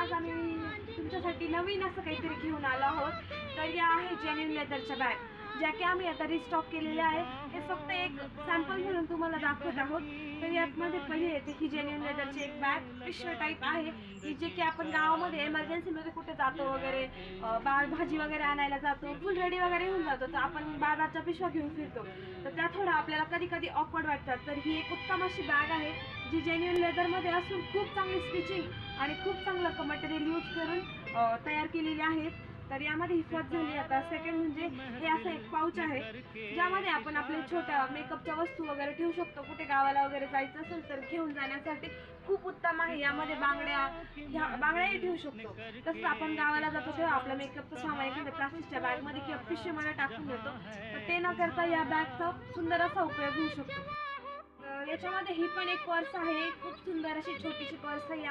आज आम्ही तुमच्यासाठी नवीन असं काहीतरी घेऊन आलो आहोत. तर या आहे जेन्युइन लेदरच्या बॅग, ज्या की आम्ही आता रिस्टॉक केलेल्या आहे. हे फक्त एक सॅम्पल म्हणून तुम्हाला दाखवत आहोत. तर यामध्ये पहिले येते ही जेन्युइन लेदरची एक बॅग पिशवी टाईप आहे, की जे की आपण गावामध्ये एमर्जन्सीमध्ये कुठे जातो वगैरे, बाळ भाजी वगैरे आणायला जातो, फुल रेडी वगैरे होऊन जातो, तर आपण बाळाच्या पिशव्या घेऊन फिरतो. तर त्या थोडं आपल्याला कधी कधी ऑकवर्ड वाटतात. तर ही एक उत्तम अशी बॅग आहे, जी जेन्युइन लेदरमध्ये असून खूप चांगली स्टिचिंग आणि खूप चांगलं मटेरियल यूज करून तयार केलेली आहे. तर यामध्ये ही फर्स्ट झाली. आता सेकंड म्हणजे हे असं एक पाऊच आहे, ज्यामध्ये आपण आपल्या छोट्या मेकअपच्या वस्तू वगैरे ठेवू शकतो. कुठे गावाला वगैरे जायचं असेल तर घेऊन जाण्यासाठी खूप उत्तम आहे. यामध्ये बांगड्याही ठेवू शकतो. तसंच आपण गावाला जातो तेव्हा आपलं मेकअपचं सामान एखाद्या प्लास्टिकच्या बॅगमध्ये किंवा पिशवीमध्ये टाकून देतो, तर ते न करता या बॅगचा सुंदर असा उपयोग होऊ शकतो. याच्यामध्ये ही पण एक पर्स आहे, खूप सुंदर अशी छोटीशी पर्स आहे.